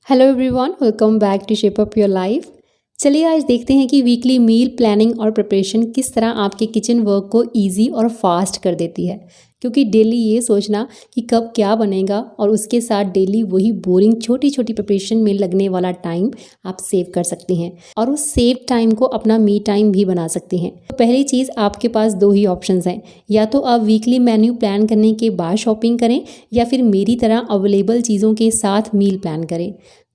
Hello everyone, welcome back to Shape Up Your Life. चलिए आज देखते हैं कि वीकली मील प्लानिंग और प्रिपरेशन किस तरह आपके किचन वर्क को इजी और फास्ट कर देती है। क्योंकि डेली ये सोचना कि कब क्या बनेगा और उसके साथ डेली वही बोरिंग छोटी छोटी प्रिपरेशन में लगने वाला टाइम आप सेव कर सकती हैं और उस सेव टाइम को अपना मी टाइम भी बना सकती हैं। तो पहली चीज़, आपके पास दो ही ऑप्शंस हैं। या तो आप वीकली मेन्यू प्लान करने के बाद शॉपिंग करें या फिर मेरी तरह अवेलेबल चीज़ों के साथ मील प्लान करें।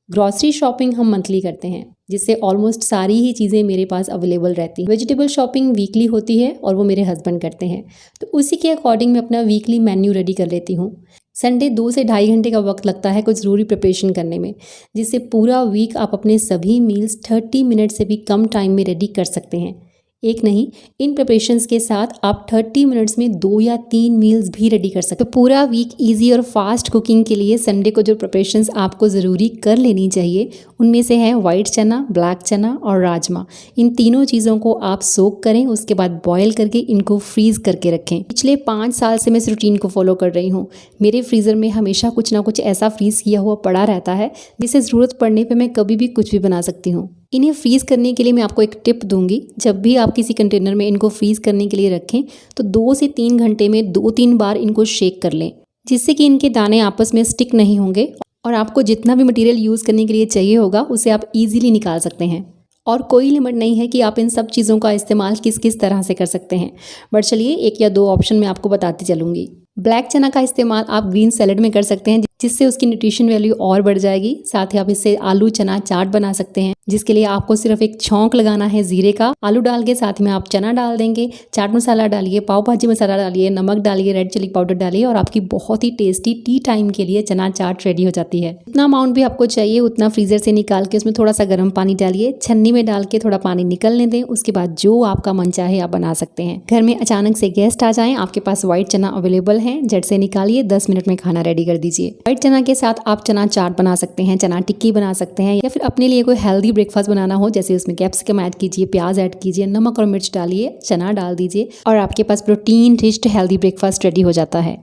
ग्रॉसरी शॉपिंग हम मंथली करते हैं, जिससे ऑलमोस्ट सारी ही चीज़ें मेरे पास अवेलेबल रहती हैं। वेजिटेबल शॉपिंग वीकली होती है और वो मेरे हस्बैंड करते हैं, तो उसी के अकॉर्डिंग मैं अपना वीकली मेन्यू रेडी कर लेती हूँ। संडे 2 से ढाई घंटे का वक्त लगता है कुछ ज़रूरी प्रिपरेशन करने में, जिससे पूरा वीक आप अपने सभी मील्स 30 मिनट से भी कम टाइम में रेडी कर सकते हैं। एक नहीं, इन प्रिपरेशंस के साथ आप 30 मिनट्स में 2 या 3 मील्स भी रेडी कर सकते हैं। तो पूरा वीक इजी और फास्ट कुकिंग के लिए संडे को जो प्रिपरेशंस आपको ज़रूरी कर लेनी चाहिए, उनमें से है वाइट चना, ब्लैक चना और राजमा। इन तीनों चीज़ों को आप सोक करें, उसके बाद बॉयल करके इनको फ्रीज़ करके रखें। पिछले 5 साल से मैं इस रूटीन को फॉलो कर रही हूँ। मेरे फ्रीज़र में हमेशा कुछ ना कुछ ऐसा फ्रीज़ किया हुआ पड़ा रहता है, जिससे ज़रूरत पड़ने पर मैं कभी भी कुछ भी बना सकती हूँ। इन्हें फ्रीज़ करने के लिए मैं आपको एक टिप दूंगी। जब भी आप किसी कंटेनर में इनको फ्रीज़ करने के लिए रखें, तो 2 से 3 घंटे में 2-3 बार इनको शेक कर लें, जिससे कि इनके दाने आपस में स्टिक नहीं होंगे और आपको जितना भी मटेरियल यूज़ करने के लिए चाहिए होगा उसे आप इजीली निकाल सकते हैं। और कोई लिमिट नहीं है कि आप इन सब चीज़ों का इस्तेमाल किस किस तरह से कर सकते हैं। बट चलिए 1 या 2 ऑप्शन मैं आपको बताती चलूँगी। ब्लैक चना का इस्तेमाल आप ग्रीन सैलेड में कर सकते हैं, जिससे उसकी न्यूट्रिशन वैल्यू और बढ़ जाएगी। साथ ही आप इससे आलू चना चाट बना सकते हैं, जिसके लिए आपको सिर्फ एक छौंक लगाना है जीरे का। आलू डाल के साथ में आप चना डाल देंगे, चाट मसाला डालिए, पाव भाजी मसाला डालिए, नमक डालिए, रेड चिली पाउडर डालिए और आपकी बहुत ही टेस्टी टी टाइम के लिए चना चाट रेडी हो जाती है। जितना अमाउंट भी आपको चाहिए उतना फ्रीजर से निकाल के उसमें थोड़ा सा गर्म पानी डालिए, छन्नी में डाल के थोड़ा पानी निकलने दें। उसके बाद जो आपका मन चाहे आप बना सकते हैं। घर में अचानक से गेस्ट आ जाएं, आपके पास व्हाइट चना अवेलेबल है, झट से निकालिए, 10 मिनट में खाना रेडी कर दीजिए। व्हाइट चना के साथ आप चना चाट बना सकते हैं, चना टिक्की बना सकते हैं, या फिर अपने लिए कोई हेल्दी ब्रेकफास्ट बनाना हो, जैसे उसमें कैप्सिकम ऐड कीजिए, प्याज ऐड कीजिए, नमक और मिर्च डालिए, चना डाल दीजिए और आपके पास protein rich healthy breakfast ready हो जाता है।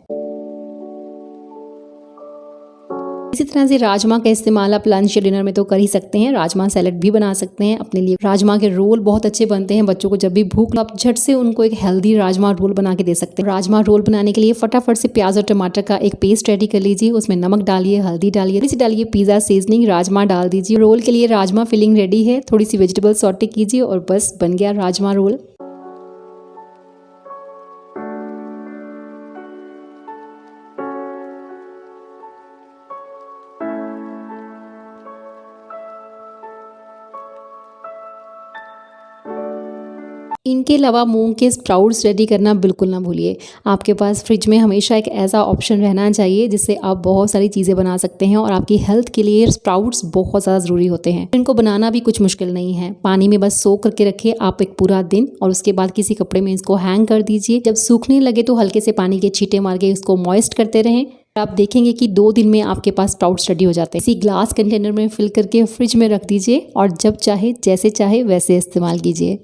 इसी तरह से राजमा का इस्तेमाल आप लंच या डिनर में तो कर ही सकते हैं। राजमा सैलेड भी बना सकते हैं अपने लिए। राजमा के रोल बहुत अच्छे बनते हैं। बच्चों को जब भी भूख, आप झट से उनको एक हेल्दी राजमा रोल बना के दे सकते हैं। राजमा रोल बनाने के लिए फटाफट से प्याज और टमाटर का एक पेस्ट रेडी कर लीजिए। उसमें नमक डालिए, हल्दी डालिए, इसे डालिए पिज्जा सीजनिंग, राजमा डाल दीजिए। रोल के लिए राजमा फिलिंग रेडी है। थोड़ी सी वेजिटेबल सॉटे कीजिए और बस बन गया राजमा रोल। इनके अलावा मूंग के स्प्राउट्स रेडी करना बिल्कुल ना भूलिए। आपके पास फ्रिज में हमेशा एक ऐसा ऑप्शन रहना चाहिए जिससे आप बहुत सारी चीज़ें बना सकते हैं और आपकी हेल्थ के लिए स्प्राउट्स बहुत ज़्यादा ज़रूरी होते हैं। इनको बनाना भी कुछ मुश्किल नहीं है। पानी में बस सोक करके रखिए आप एक पूरा दिन और उसके बाद किसी कपड़े में इसको हैंग कर दीजिए। जब सूखने लगे तो हल्के से पानी के छींटे मार के इसको मॉइस्ट करते रहें। आप देखेंगे कि 2 दिन में आपके पास स्प्राउट्स रेडी हो जाते हैं। इसी ग्लास कंटेनर में फिल करके फ्रिज में रख दीजिए और जब चाहे जैसे चाहे वैसे इस्तेमाल कीजिए।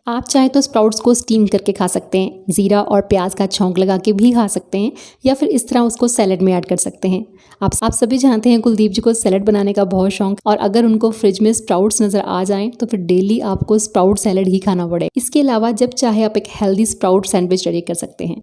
आप चाहें तो स्प्राउट्स को स्टीम करके खा सकते हैं, जीरा और प्याज का छौंक लगा के भी खा सकते हैं, या फिर इस तरह उसको सैलेड में ऐड कर सकते हैं। आप सभी जानते हैं कुलदीप जी को सैलेड बनाने का बहुत शौक, और अगर उनको फ्रिज में स्प्राउट्स नजर आ जाएं तो फिर डेली आपको स्प्राउट सैलेड ही खाना पड़े। इसके अलावा जब चाहे आप एक हेल्दी स्प्राउट सैंडविच रेडी कर सकते हैं।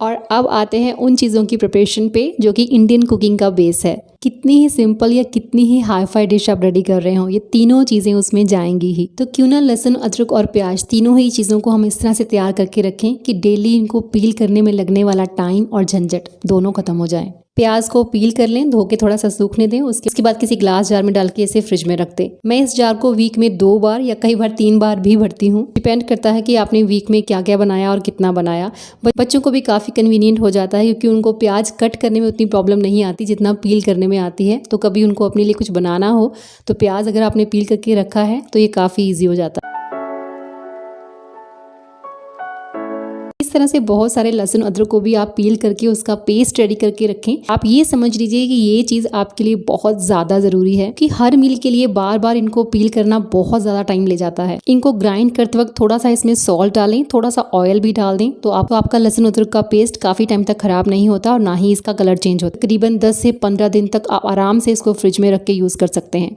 और अब आते हैं उन चीज़ों की प्रिपरेशन पे जो कि इंडियन कुकिंग का बेस है। कितनी ही सिंपल या कितनी ही हाई फाई डिश आप रेडी कर रहे हो, ये तीनों चीज़ें उसमें जाएंगी ही। तो क्यों ना लहसुन, अदरक और प्याज, तीनों ही चीज़ों को हम इस तरह से तैयार करके रखें कि डेली इनको पील करने में लगने वाला टाइम और झंझट दोनों खत्म हो जाए। प्याज को पील कर लें, धो के थोड़ा सा सूखने दें। उसके बाद किसी ग्लास जार में डाल के इसे फ्रिज में रख दें। मैं इस जार को वीक में 2 बार या कई बार 3 बार भी भरती हूँ। डिपेंड करता है कि आपने वीक में क्या क्या बनाया और कितना बनाया। बच्चों को भी काफ़ी कन्वीनियंट हो जाता है, क्योंकि उनको प्याज कट करने में उतनी प्रॉब्लम नहीं आती जितना पील करने में आती है। तो कभी उनको अपने लिए कुछ बनाना हो तो प्याज अगर आपने पील करके रखा है तो ये काफ़ी ईजी हो जाता है। तरह से बहुत सारे लहसुन अदरक को भी आप पील करके उसका पेस्ट रेडी करके रखें। आप ये समझ लीजिए कि ये चीज़ आपके लिए बहुत ज़्यादा ज़रूरी है कि हर मील के लिए बार बार इनको पील करना बहुत ज़्यादा टाइम ले जाता है। इनको ग्राइंड करते वक्त थोड़ा सा इसमें सॉल्ट डालें, थोड़ा सा ऑयल भी डाल दें, तो आपका लहसुन अदरक का पेस्ट काफ़ी टाइम तक खराब नहीं होता और ना ही इसका कलर चेंज होता। तकरीबन 10 से 15 दिन तक आप आराम से इसको फ्रिज में रख के यूज़ कर सकते हैं।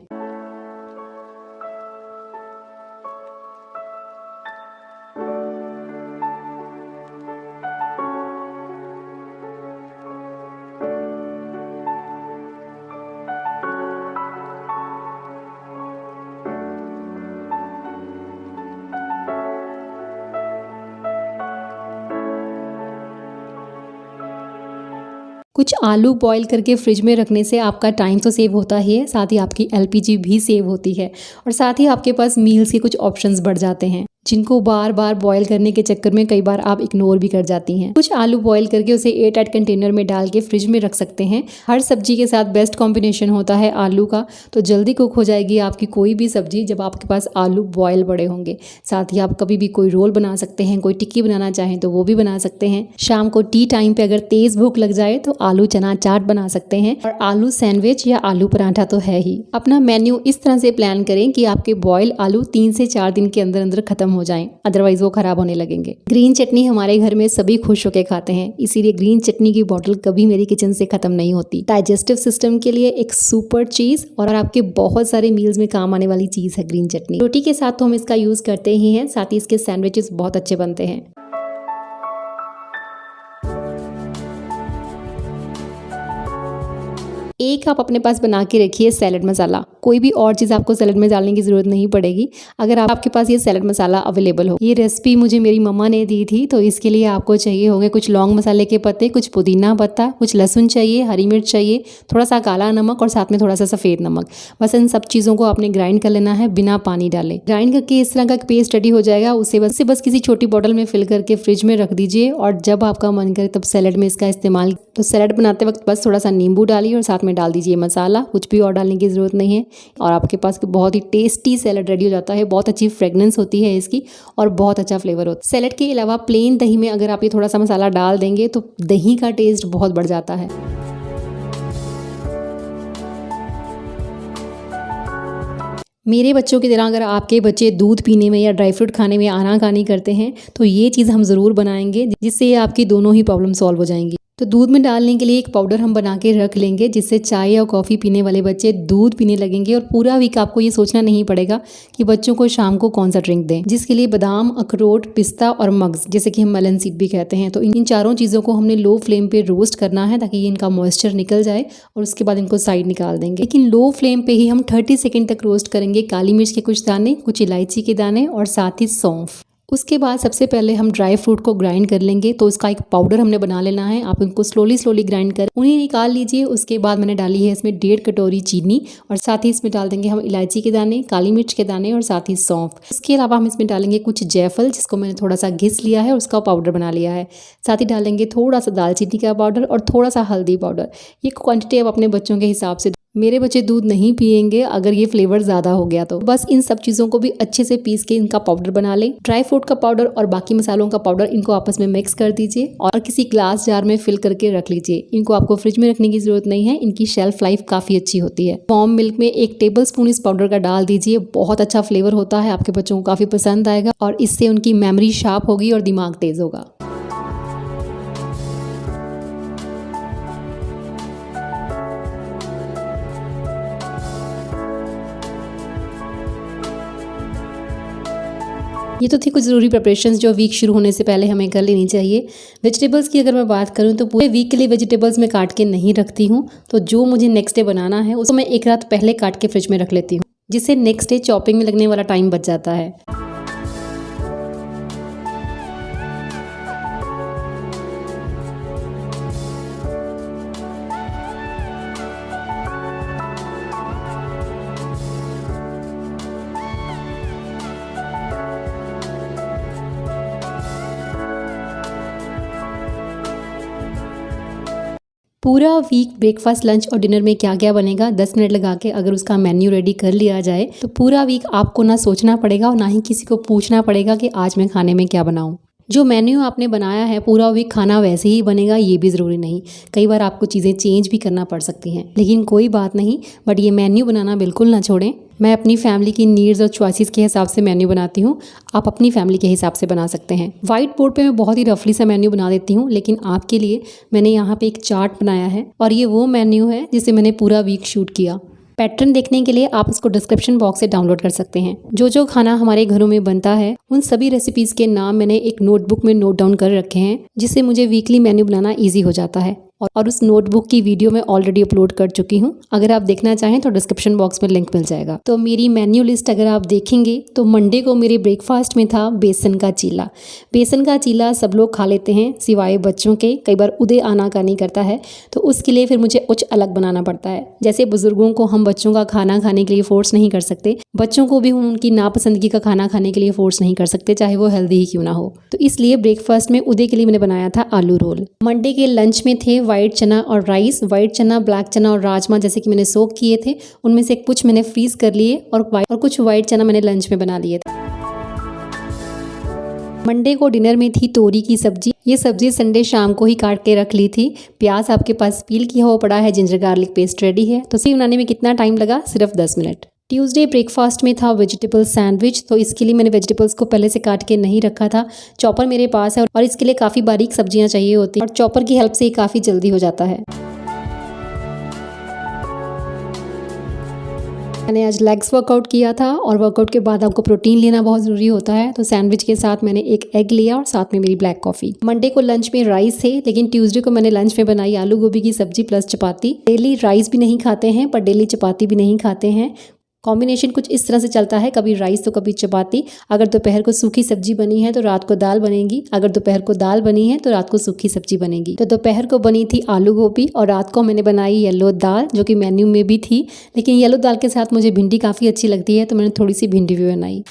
कुछ आलू बॉईल करके फ्रिज में रखने से आपका टाइम तो सेव होता ही है, साथ ही आपकी एलपीजी भी सेव होती है और साथ ही आपके पास मील्स के कुछ ऑप्शंस बढ़ जाते हैं जिनको बार बार बॉईल करने के चक्कर में कई बार आप इग्नोर भी कर जाती हैं। कुछ आलू बॉईल करके उसे एयर टाइट कंटेनर में डाल के फ्रिज में रख सकते हैं। हर सब्जी के साथ बेस्ट कॉम्बिनेशन होता है आलू का, तो जल्दी कुक हो जाएगी आपकी कोई भी सब्जी जब आपके पास आलू बॉयल पड़े होंगे। साथ ही आप कभी भी कोई रोल बना सकते हैं, कोई टिक्की बनाना चाहें तो वो भी बना सकते हैं। शाम को टी टाइम पे अगर तेज भूख लग जाए तो आलू चना चाट बना सकते हैं और आलू सैंडविच या आलू पराठा तो है ही। अपना मेन्यू इस तरह से प्लान करें कि आपके बॉयल आलू 3 से 4 दिन के अंदर अंदर खत्म हो जाएं, अदरवाइज वो खराब होने लगेंगे। ग्रीन चटनी हमारे घर में सभी खुश होकर खाते हैं, इसीलिए ग्रीन चटनी की बोतल कभी मेरी किचन से खत्म नहीं होती। डाइजेस्टिव सिस्टम के लिए एक सुपर चीज और आपके बहुत सारे मील्स में काम आने वाली चीज है ग्रीन चटनी। रोटी के साथ तो हम इसका यूज करते ही हैं, साथ ही इसके सैंडविचेस बहुत अच्छे बनते हैं। एक आप अपने पास बना के रखिए सैलेड मसाला। कोई भी और चीज़ आपको सैलेड में डालने की ज़रूरत नहीं पड़ेगी अगर आपके पास ये सैलेड मसाला अवेलेबल हो। ये रेसिपी मुझे मेरी मम्मा ने दी थी, तो इसके लिए आपको चाहिए होंगे कुछ लौंग मसाले के पत्ते, कुछ पुदीना पत्ता, कुछ लहसुन चाहिए, हरी मिर्च चाहिए, थोड़ा सा काला नमक और साथ में थोड़ा सा सफ़ेद नमक। बस इन सब चीज़ों को आपने ग्राइंड कर लेना है बिना पानी डाले। ग्राइंड करके इस तरह का पेस्ट रेडी हो जाएगा। उसे बस किसी छोटी बॉटल में फिल करके फ्रिज में रख दीजिए और जब आपका मन करे तब सैलेड में इसका इस्तेमाल। तो सैलेड बनाते वक्त बस थोड़ा सा नींबू डालिए और साथ में डाल दीजिए मसाला, कुछ भी और डालने की ज़रूरत नहीं है और आपके पास बहुत ही टेस्टी सैलेड रेडी हो जाता है। बहुत अच्छी फ्रेगनेंस होती है इसकी और बहुत अच्छा फ्लेवर होता है। सैलेड के अलावा प्लेन दही में अगर आप ये थोड़ा सा मसाला डाल देंगे तो दही का टेस्ट बहुत बढ़ जाता है। मेरे बच्चों की तरह अगर आपके बच्चे दूध पीने में या ड्राई फ्रूट खाने में आनाकानी करते हैं तो ये चीज़ हम ज़रूर बनाएंगे जिससे आपकी दोनों ही प्रॉब्लम सॉल्व हो जाएंगी। तो दूध में डालने के लिए एक पाउडर हम बना के रख लेंगे जिससे चाय या कॉफ़ी पीने वाले बच्चे दूध पीने लगेंगे और पूरा वीक आपको ये सोचना नहीं पड़ेगा कि बच्चों को शाम को कौन सा ड्रिंक दें। जिसके लिए बादाम, अखरोट, पिस्ता और मग्स, जैसे कि हम मेलन सीड भी कहते हैं, तो इन चारों चीज़ों को हमने लो फ्लेम पे रोस्ट करना है ताकि इनका मॉइस्चर निकल जाए और उसके बाद इनको साइड निकाल देंगे। लेकिन लो फ्लेम पे ही हम 30 सेकेंड तक रोस्ट करेंगे। काली मिर्च के कुछ दाने, कुछ इलायची के दाने और साथ ही सौंफ। उसके बाद सबसे पहले हम ड्राई फ्रूट को ग्राइंड कर लेंगे, तो इसका एक पाउडर हमने बना लेना है। आप इनको स्लोली ग्राइंड कर उन्हें निकाल लीजिए। उसके बाद मैंने डाली है इसमें 1.5 कटोरी चीनी और साथ ही इसमें डाल देंगे हम इलायची के दाने, काली मिर्च के दाने और साथ ही सौंफ। इसके अलावा हम इसमें डालेंगे कुछ जायफल जिसको मैंने थोड़ा सा घिस लिया है, उसका पाउडर बना लिया है। साथ ही डालेंगे थोड़ा सा दालचीनी का पाउडर और थोड़ा सा हल्दी पाउडर। ये क्वांटिटी आप अपने बच्चों के हिसाब से। मेरे बच्चे दूध नहीं पियेंगे अगर ये फ्लेवर ज़्यादा हो गया तो बस इन सब चीज़ों को भी अच्छे से पीस के इनका पाउडर बना लें। ड्राई फ्रूट का पाउडर और बाकी मसालों का पाउडर इनको आपस में मिक्स कर दीजिए और किसी ग्लास जार में फिल करके रख लीजिए। इनको आपको फ्रिज में रखने की ज़रूरत नहीं है, इनकी शेल्फ लाइफ काफ़ी अच्छी होती है। वार्म मिल्क में 1 टेबलस्पून इस पाउडर का डाल दीजिए। बहुत अच्छा फ्लेवर होता है, आपके बच्चों को काफ़ी पसंद आएगा और इससे उनकी मेमोरी शार्प होगी और दिमाग तेज़ होगा। ये तो थी कुछ ज़रूरी प्रिपरेशंस जो वीक शुरू होने से पहले हमें कर लेनी चाहिए। वेजिटेबल्स की अगर मैं बात करूँ तो पूरे वीक के लिए वेजिटेबल्स मैं काट के नहीं रखती हूँ, तो जो मुझे नेक्स्ट डे बनाना है उसको मैं एक रात पहले काट के फ्रिज में रख लेती हूँ, जिससे नेक्स्ट डे चॉपिंग में लगने वाला टाइम बच जाता है। पूरा वीक ब्रेकफास्ट, लंच और डिनर में क्या क्या बनेगा 10 मिनट लगा के अगर उसका मेन्यू रेडी कर लिया जाए तो पूरा वीक आपको ना सोचना पड़ेगा और ना ही किसी को पूछना पड़ेगा कि आज मैं खाने में क्या बनाऊं। जो मेन्यू आपने बनाया है पूरा वीक खाना वैसे ही बनेगा ये भी ज़रूरी नहीं। कई बार आपको चीज़ें चेंज भी करना पड़ सकती हैं, लेकिन कोई बात नहीं, बट ये मेन्यू बनाना बिल्कुल ना छोड़ें। मैं अपनी फैमिली की नीड्स और चॉइसेस के हिसाब से मेन्यू बनाती हूँ, आप अपनी फैमिली के हिसाब से बना सकते हैं। व्हाइट बोर्ड पे मैं बहुत ही रफली सा मेन्यू बना देती हूँ, लेकिन आपके लिए मैंने यहाँ पे एक चार्ट बनाया है और ये वो मेन्यू है जिसे मैंने पूरा वीक शूट किया। पैटर्न देखने के लिए आप इसको डिस्क्रिप्शन बॉक्स से डाउनलोड कर सकते हैं। जो जो खाना हमारे घरों में बनता है उन सभी रेसिपीज़ के नाम मैंने एक नोटबुक में नोट डाउन कर रखे हैं, जिससे मुझे वीकली मेन्यू बनाना ईजी हो जाता है। और उस नोटबुक की वीडियो मैं ऑलरेडी अपलोड कर चुकी हूँ, अगर आप देखना चाहें तो डिस्क्रिप्शन बॉक्स में लिंक मिल जाएगा। तो मेरी मेन्यू लिस्ट अगर आप देखेंगे तो मंडे को मेरे ब्रेकफास्ट में था बेसन का चीला। बेसन का चीला सब लोग खा लेते हैं सिवाय बच्चों के, कई बार उदय आनाकानी करता है, तो उसके लिए फिर मुझे कुछ अलग बनाना पड़ता है। जैसे बुजुर्गों को हम बच्चों का खाना खाने के लिए फोर्स नहीं कर सकते, बच्चों को भी हम उनकी नापसंदगी का खाना खाने के लिए फोर्स नहीं कर सकते, चाहे वो हेल्दी ही क्यों ना हो। तो इसलिए ब्रेकफास्ट में उदय के लिए मैंने बनाया था आलू रोल। मंडे के लंच में थे व्हाइट चना और राइस। व्हाइट चना, ब्लैक चना और राजमा जैसे कि मैंने सोक किए थे, उनमें से कुछ मैंने फ्रीज कर लिए और कुछ व्हाइट चना मैंने लंच में बना लिए थे। मंडे को डिनर में थी तोरी की सब्जी। ये सब्जी संडे शाम को ही काट के रख ली थी। प्याज आपके पास पील किया हुआ पड़ा है, जिंजर गार्लिक पेस्ट रेडी है। तो इसे बनाने में कितना टाइम लगा? सिर्फ 10 मिनट। ट्यूसडे ब्रेकफास्ट में था वेजिटेबल सैंडविच। तो इसके लिए मैंने वेजिटेबल्स को पहले से काट के नहीं रखा था। चॉपर मेरे पास है और इसके लिए काफ़ी बारीक सब्जियां चाहिए होती हैं और चॉपर की हेल्प से ये काफ़ी जल्दी हो जाता है। मैंने आज लेग्स वर्कआउट किया था और वर्कआउट के बाद आपको प्रोटीन लेना बहुत ज़रूरी होता है, तो सैंडविच के साथ मैंने एक एग लिया और साथ में मेरी ब्लैक कॉफ़ी। मंडे को लंच में राइस थे, लेकिन ट्यूसडे को मैंने लंच में बनाई आलू गोभी की सब्जी प्लस चपाती। डेली राइस भी नहीं खाते हैं पर डेली चपाती भी नहीं खाते हैं। कॉम्बिनेशन कुछ इस तरह से चलता है, कभी राइस तो कभी चपाती। अगर दोपहर को सूखी सब्जी बनी है तो रात को दाल बनेगी, अगर दोपहर को दाल बनी है तो रात को सूखी सब्जी बनेगी। तो दोपहर को बनी थी आलू गोभी और रात को मैंने बनाई येलो दाल, जो कि मेन्यू में भी थी, लेकिन येलो दाल के साथ मुझे भिंडी काफ़ी अच्छी लगती है तो मैंने थोड़ी सी भिंडी भी बनाई।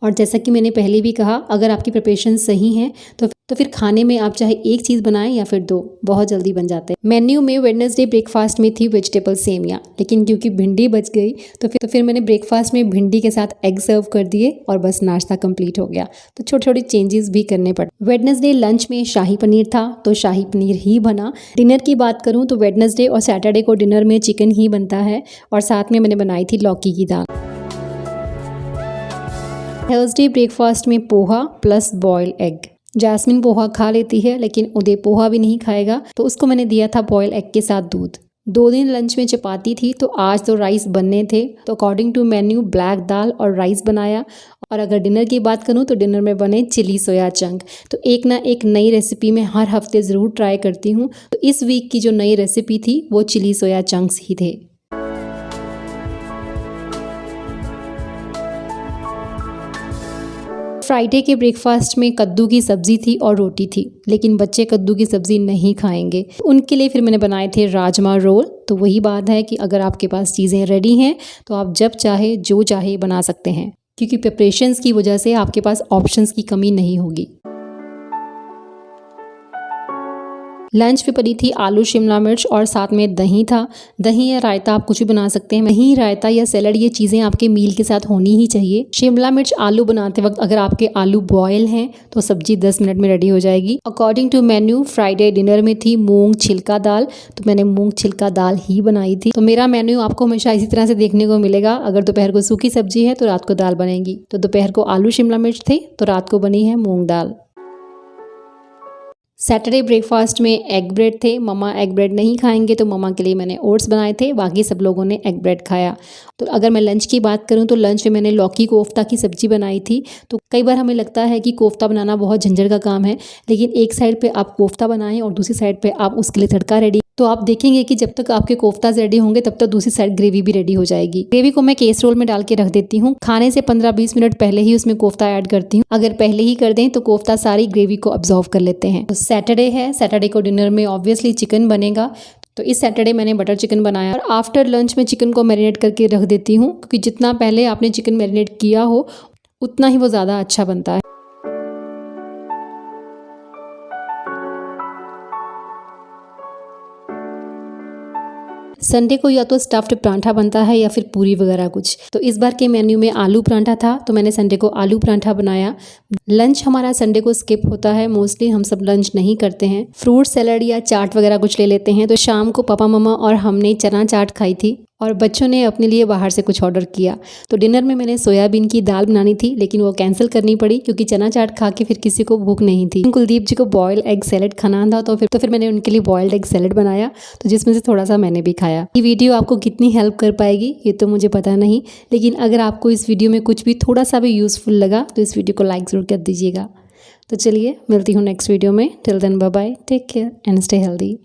और जैसा कि मैंने पहले भी कहा, अगर आपकी प्रिपरेशन सही है तो फिर खाने में आप चाहे एक चीज़ बनाएं या फिर दो, बहुत जल्दी बन जाते हैं। मेन्यू में वेडनेसडे ब्रेकफास्ट में थी वेजिटेबल सेमिया, लेकिन क्योंकि भिंडी बच गई तो फिर मैंने ब्रेकफास्ट में भिंडी के साथ एग सर्व कर दिए और बस नाश्ता कंप्लीट हो गया। तो छोटे छोटे चेंजेस भी करने पड़े। वेडनेसडे लंच में शाही पनीर था तो शाही पनीर ही बना। डिनर की बात करूँ तो वेडनेसडे और सैटरडे को डिनर में चिकन ही बनता है और साथ में मैंने बनाई थी लौकी की दाल। थर्सडे ब्रेकफास्ट में poha plus boil egg. Jasmine poha खा लेती है लेकिन उदय पोहा भी नहीं खाएगा, तो उसको मैंने दिया था बॉयल एग के साथ दूध। 2 दिन लंच में चपाती थी तो आज तो राइस बनने थे, तो अकॉर्डिंग टू मेन्यू ब्लैक दाल और राइस बनाया। और अगर डिनर की बात करूं तो डिनर में बने चिली सोया चंक। तो एक ना एक नई रेसिपी मैं हर हफ्ते ज़रूर ट्राई करती हूँ, तो इस वीक की जो नई रेसिपी थी वो चिली सोया चंक्स ही थे। फ्राइडे के ब्रेकफास्ट में कद्दू की सब्जी थी और रोटी थी, लेकिन बच्चे कद्दू की सब्जी नहीं खाएंगे, उनके लिए फिर मैंने बनाए थे राजमा रोल। तो वही बात है कि अगर आपके पास चीज़ें रेडी हैं तो आप जब चाहे जो चाहे बना सकते हैं, क्योंकि प्रिपरेशंस की वजह से आपके पास ऑप्शंस की कमी नहीं होगी। लंच पे पड़ी थी आलू शिमला मिर्च और साथ में दही था। दही या रायता आप कुछ भी बना सकते हैं। दही, रायता या सैलड, ये चीज़ें आपके मील के साथ होनी ही चाहिए। शिमला मिर्च आलू बनाते वक्त अगर आपके आलू बॉयल हैं तो सब्जी 10 मिनट में रेडी हो जाएगी। According to menu Friday dinner में थी मूंग छिलका दाल, तो मैंने मूंग छिलका दाल ही बनाई थी। तो मेरा मेन्यू आपको हमेशा इसी तरह से देखने को मिलेगा। अगर दोपहर को सूखी सब्जी है तो रात को दाल बनेगी। तो दोपहर को आलू शिमला मिर्च थे तो रात को बनी है मूंग दाल। सैटरडे ब्रेकफास्ट में एग ब्रेड थे। मम्मा एग ब्रेड नहीं खाएंगे तो मम्मा के लिए मैंने ओट्स बनाए थे, बाकी सब लोगों ने एग ब्रेड खाया। तो अगर मैं लंच की बात करूं तो लंच में मैंने लौकी कोफ्ता की सब्जी बनाई थी। तो कई बार हमें लगता है कि कोफ्ता बनाना बहुत झंझट का काम है, लेकिन एक साइड पे आप कोफ्ता बनाएं और दूसरी साइड पे आप उसके लिए तड़का रेडी, तो आप देखेंगे कि जब तक आपके कोफ्ताज रेडी होंगे तब तक दूसरी साइड ग्रेवी भी रेडी हो जाएगी। ग्रेवी को मैं केसरोल में डाल के रख देती हूँ। खाने से 15-20 मिनट पहले ही उसमें कोफ्ता ऐड करती हूँ। अगर पहले ही कर दें तो कोफ्ता सारी ग्रेवी को अब्जॉर्व कर लेते हैं। तो सैटरडे है, सैटरडे को डिनर में ऑब्वियसली चिकन बनेगा। तो इस सैटरडे मैंने बटर चिकन बनाया और आफ्टर लंच में चिकन को मैरिनेट करके रख देती हूँ, क्योंकि जितना पहले आपने चिकन मैरिनेट किया हो उतना ही वो ज़्यादा अच्छा बनता है। संडे को या तो स्टफ्ड पराठा बनता है या फिर पूरी वगैरह कुछ। तो इस बार के मेन्यू में आलू पराठा था, तो मैंने संडे को आलू पराठा बनाया। लंच हमारा संडे को स्किप होता है, मोस्टली हम सब लंच नहीं करते हैं। फ्रूट सैलड या चाट वगैरह कुछ ले लेते हैं। तो शाम को पापा मम्मा और हमने चना चाट खाई थी और बच्चों ने अपने लिए बाहर से कुछ ऑर्डर किया। तो डिनर में मैंने सोयाबीन की दाल बनानी थी, लेकिन वो कैंसिल करनी पड़ी क्योंकि चना चाट खा के फिर किसी को भूख नहीं थी। कुलदीप जी को बॉयल एग सैलेड खाना था, तो फिर मैंने उनके लिए बॉयल्ड एग सैलेड बनाया, तो जिसमें से थोड़ा सा मैंने भी खाया। ये वीडियो आपको कितनी हेल्प कर पाएगी ये तो मुझे पता नहीं, लेकिन अगर आपको इस वीडियो में कुछ भी थोड़ा सा भी यूज़फुल लगा तो इस वीडियो को लाइक ज़रूर कर दीजिएगा। तो चलिए मिलती हूँ नेक्स्ट वीडियो में। Till then bye bye, take care and stay healthy.